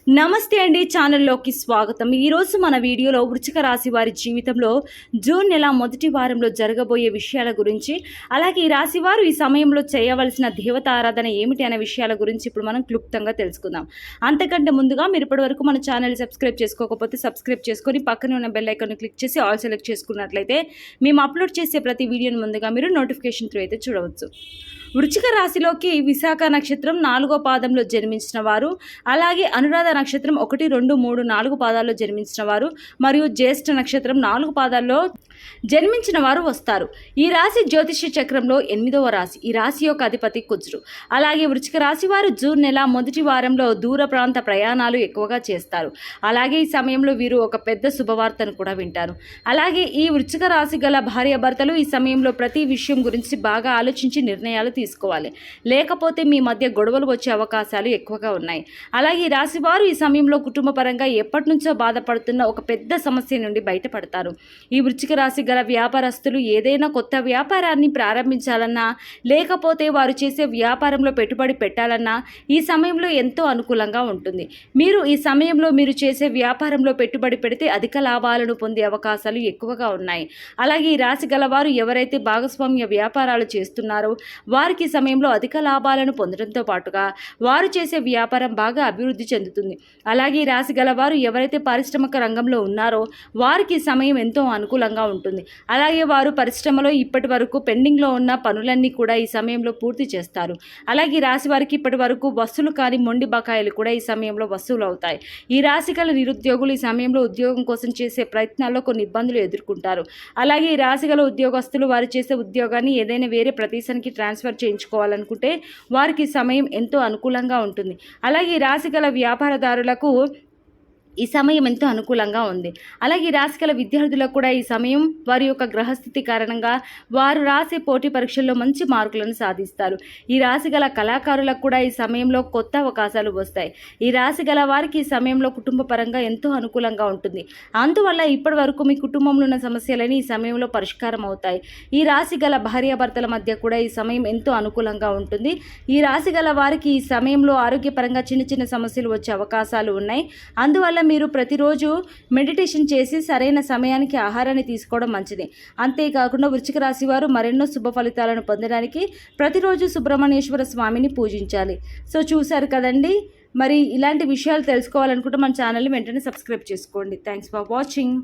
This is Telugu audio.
నమస్తే అండి, ఛానల్లోకి స్వాగతం. ఈరోజు మన వీడియోలో వృశ్చిక రాశి వారి జీవితంలో జూన్ నెల మొదటి వారంలో జరగబోయే విషయాల గురించి, అలాగే ఈ రాశి వారు ఈ సమయంలో చేయవలసిన దేవత ఆరాధన ఏమిటి అనే విషయాల గురించి ఇప్పుడు మనం క్లుప్తంగా తెలుసుకుందాం. అంతకంటే ముందుగా మీరు ఇప్పటివరకు మన ఛానల్ సబ్స్క్రైబ్ చేసుకోకపోతే సబ్స్క్రైబ్ చేసుకొని పక్కనే ఉన్న బెల్ ఐకాన్ క్లిక్ చేసి ఆల్ సెలెక్ట్ చేసుకున్నట్లయితే మేము అప్లోడ్ చేసే ప్రతి వీడియోని ముందుగా మీరు నోటిఫికేషన్ త్రూ అయితే చూడవచ్చు. వృశ్చిక రాశిలోకి విశాఖ నక్షత్రం 4వ పాదంలో జన్మించిన వారు, అలాగే అనురాధ నక్షత్రం 1, 2, 3, 4 పాదాల్లో జన్మించిన వారు మరియు జ్యేష్ఠ నక్షత్రం 4 పాదాల్లో జన్మించిన వారు వస్తారు. ఈ రాశి జ్యోతిష్య చక్రంలో 8వ రాశి. ఈ రాశి యొక్క అధిపతి కుజుడు. అలాగే వృశ్చిక రాశి వారు జూన్ నెల మొదటి వారంలో దూర ప్రాంత ప్రయాణాలు ఎక్కువగా చేస్తారు. అలాగే ఈ సమయంలో వీరు ఒక పెద్ద శుభవార్తను కూడా వింటారు. అలాగే ఈ వృశ్చిక రాశి గల భార్యాభర్తలు ఈ సమయంలో ప్రతి విషయం గురించి బాగా ఆలోచించి నిర్ణయాలు తీసుకోవాలి, లేకపోతే మీ మధ్య గొడవలు వచ్చే అవకాశాలు ఎక్కువగా ఉన్నాయి. అలాగే ఈ రాశి వారు ఈ సమయంలో కుటుంబ పరంగా ఎప్పటి నుంచో బాధపడుతున్న ఒక పెద్ద సమస్య నుండి బయటపడతారు. ఈ వృశ్చిక రాశి గల వ్యాపారస్తులు ఏదైనా కొత్త వ్యాపారాన్ని ప్రారంభించాలన్నా, లేకపోతే వారు చేసే వ్యాపారంలో పెట్టుబడి పెట్టాలన్నా ఈ సమయంలో ఎంతో అనుకూలంగా ఉంటుంది. మీరు ఈ సమయంలో మీరు చేసే వ్యాపారంలో పెట్టుబడి పెడితే అధిక లాభాలను పొందే అవకాశాలు ఎక్కువగా ఉన్నాయి. అలాగే ఈ రాశి గల వారు ఎవరైతే భాగస్వామ్య వ్యాపారాలు చేస్తున్నారో వారికి సమయంలో అధిక లాభాలను పొందడంతో పాటుగా వారు చేసే వ్యాపారం బాగా అభివృద్ధి చెందుతుంది. అలాగే ఈ రాశి గల వారు ఎవరైతే పారిశ్రామిక రంగంలో ఉన్నారో వారికి సమయం ఎంతో అనుకూలంగా ఉంటుంది. అలాగే వారు పరిశ్రమలో ఇప్పటి వరకు పెండింగ్లో ఉన్న పనులన్నీ కూడా ఈ సమయంలో పూర్తి చేస్తారు. అలాగే ఈ రాశి వారికి ఇప్పటి వరకు వసూలు కాని మొండి బకాయిలు కూడా ఈ సమయంలో వసూలు అవుతాయి. ఈ రాశి గల నిరుద్యోగులు ఈ సమయంలో ఉద్యోగం కోసం చేసే ప్రయత్నాల్లో కొన్ని ఇబ్బందులు ఎదుర్కొంటారు. అలాగే ఈ రాశి గల ఉద్యోగస్తులు వారు చేసే ఉద్యోగాన్ని ఏదైనా వేరే ప్రదేశానికి ట్రాన్స్ఫర్ చేయించుకోవాలనుకుంటే వారికి సమయం ఎంతో అనుకూలంగా ఉంటుంది. అలాగే ఈ రాశి గల వ్యాపారదారులకు ఈ సమయం ఎంతో అనుకూలంగా ఉంది. అలాగే ఈ రాశి గల విద్యార్థులకు కూడా ఈ సమయం వారి యొక్క గ్రహస్థితి కారణంగా వారు రాసే పోటీ పరీక్షల్లో మంచి మార్కులను సాధిస్తారు. ఈ రాశి గల కళాకారులకు కూడా ఈ సమయంలో కొత్త అవకాశాలు వస్తాయి. ఈ రాశి గల వారికి ఈ సమయంలో కుటుంబ పరంగా ఎంతో అనుకూలంగా ఉంటుంది. అందువల్ల ఇప్పటి వరకు మీ కుటుంబంలో ఉన్న సమస్యలని ఈ సమయంలో పరిష్కారం అవుతాయి. ఈ రాశి గల భార్యాభర్తల మధ్య కూడా ఈ సమయం ఎంతో అనుకూలంగా ఉంటుంది. ఈ రాశి గల వారికి ఈ సమయంలో ఆరోగ్యపరంగా చిన్న చిన్న సమస్యలు వచ్చే అవకాశాలు ఉన్నాయి. అందువల్ల మీరు ప్రతిరోజు మెడిటేషన్ చేసి సరైన సమయానికి ఆహారాన్ని తీసుకోవడం మంచిది. అంతేకాకుండా వృశ్చిక రాశి వారు మరెన్నో శుభ ఫలితాలను పొందడానికి ప్రతిరోజు సుబ్రహ్మణ్యేశ్వర స్వామిని పూజించాలి. సో చూశారు కదండి, మరి ఇలాంటి విషయాలు తెలుసుకోవాలనుకుంటే మన ఛానల్ని వెంటనే సబ్స్క్రైబ్ చేసుకోండి. Thanks for watching.